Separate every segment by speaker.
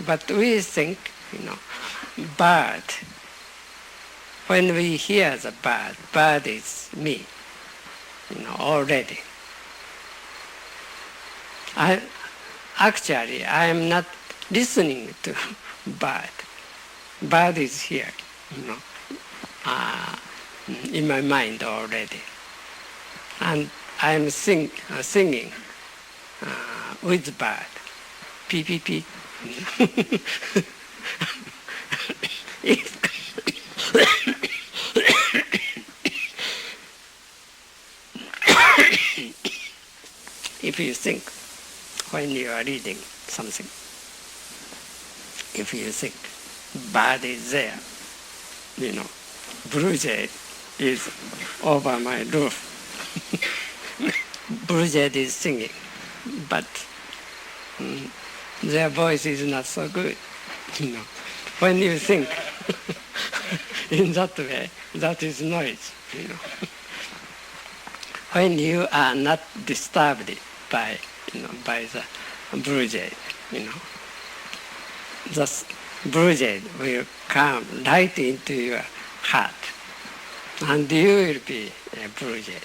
Speaker 1: But we think, bird. When we hear the bird is me, already. I am not listening to bird. Bird is here, in my mind already. And I am singing with bird. Pee, pee, pee. If you think when you are reading something, if you think bird is there, blue jay is over my roof. Blue jay is singing, but their voice is not so good. When you think in that way, that is noise. When you are not disturbed by the blue jay, the blue jay will come right into your heart, and you will be a blue jay,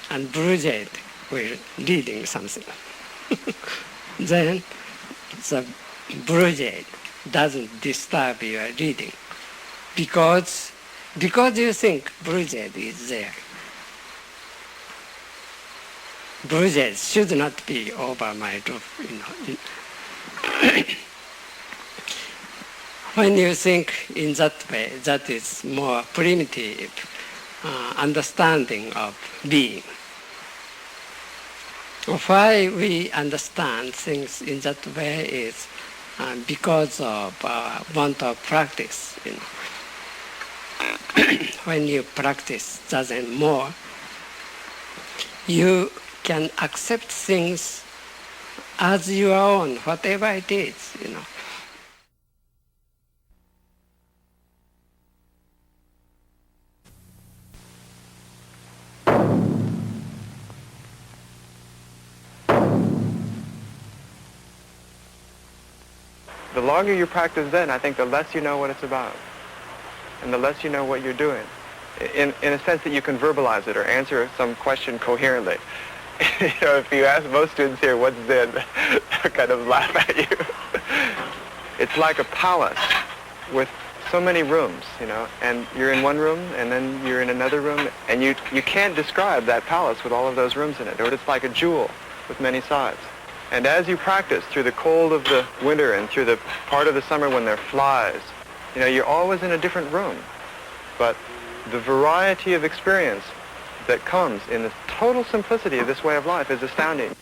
Speaker 1: and blue jay will reading something. Then the blue jay doesn't disturb your reading because you think blue jay is there. Blue jays should not be over my roof. When you think in that way, that is more primitive understanding of being. Why we understand things in that way is because of want of practice. When you practice Zazen more, you can accept things as your own, whatever it is.
Speaker 2: The longer you practice Zen, I think the less you know what it's about, and the less you know what you're doing. In a sense that you can verbalize it or answer some question coherently. If you ask most students here, what's Zen, they'll kind of laugh at you. It's like a palace with so many rooms, and you're in one room, and then you're in another room, and you can't describe that palace with all of those rooms in it, or it's like a jewel with many sides. And as you practice through the cold of the winter and through the part of the summer when there are flies, you're always in a different room. But the variety of experience that comes in the total simplicity of this way of life is astounding.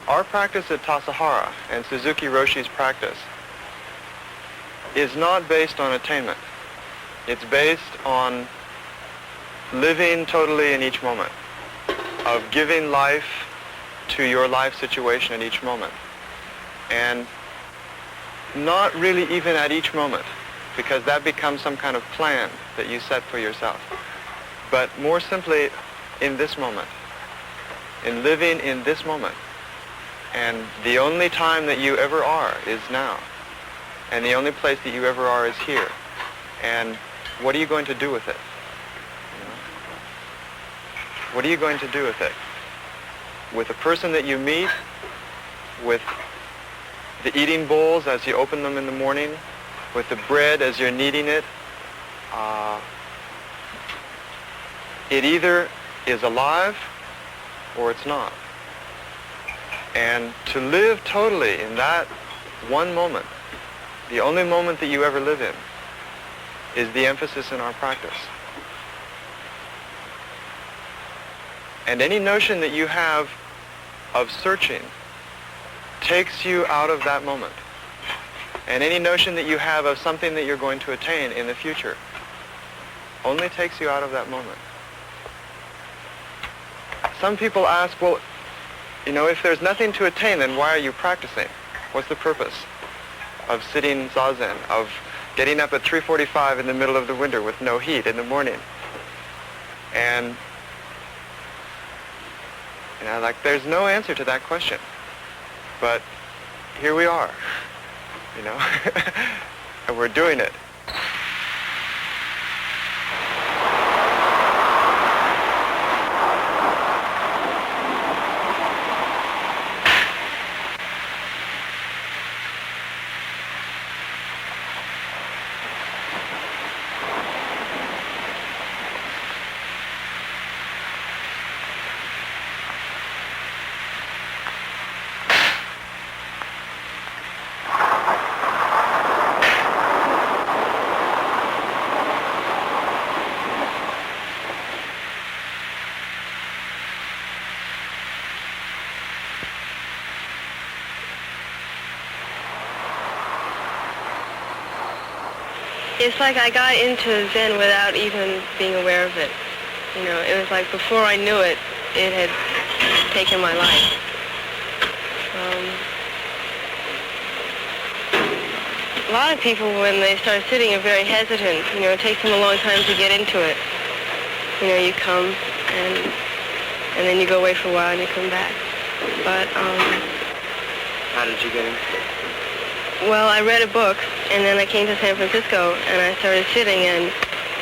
Speaker 2: Our practice at Tassajara and Suzuki Roshi's practice is not based on attainment. It's based on living totally in each moment, of giving life to your life situation at each moment. And not really even at each moment, because that becomes some kind of plan that you set for yourself. But more simply, in this moment, in living in this moment. And the only time that you ever are is now. And the only place that you ever are is here. And what are you going to do with it? You know? What are you going to do with it? With the person that you meet, with the eating bowls as you open them in the morning, with the bread as you're kneading it. It either is alive or it's not. And to live totally in that one moment, the only moment that you ever live in, is the emphasis in our practice. And any notion that you have of searching takes you out of that moment. And any notion that you have of something that you're going to attain in the future only takes you out of that moment. Some people ask, well, you know, if there's nothing to attain, then why are you practicing? What's the purpose of sitting Zazen, of getting up at 3:45 in the middle of the winter with no heat in the morning? And, you know, like, there's no answer to that question. But here we are, you know, and we're doing it.
Speaker 3: It's like I got into Zen without even being aware of it. You know, it was like before I knew it, it had taken my life. A lot of people, when they start sitting, are very hesitant. You know, it takes them a long time to get into it. You know, you come and then you go away for a while and you come back. But
Speaker 2: How did you get into it?
Speaker 3: well, I read a book, and then I came to San Francisco, and I started sitting, and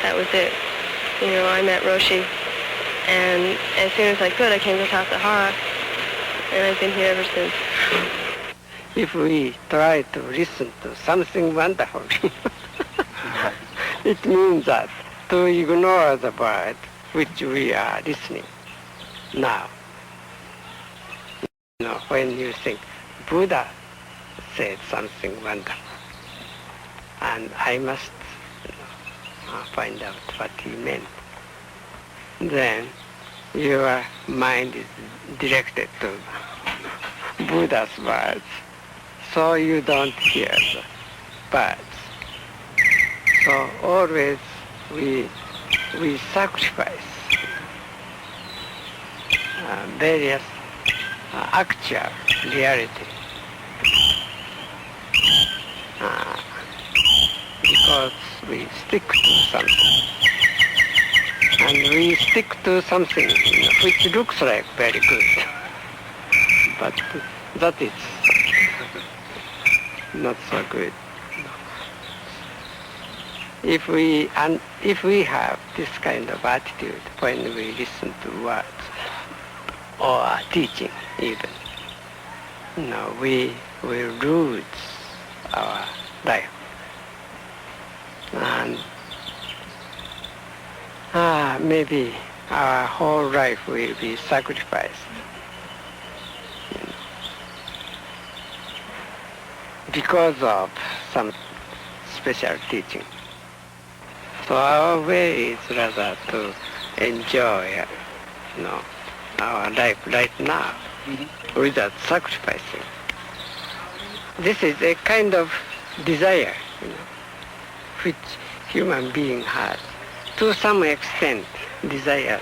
Speaker 3: that was it. You know, I met Roshi, and as soon as I could, I came to Tassajara, and I've been here ever since.
Speaker 1: If we try to listen to something wonderful, it means that to ignore the word which we are listening now. You know, when you think Buddha said something wonderful, and I must find out what he meant, then your mind is directed to Buddha's words, so you don't hear the words. So always we sacrifice various actual reality because we stick to something. And we stick to something which looks like very good, but that is not so good. If we have this kind of attitude when we listen to words or teaching even, we will lose our life. And maybe our whole life will be sacrificed because of some special teaching. So our way is rather to enjoy our life right now without sacrificing. This is a kind of desire which human being has. To some extent, desires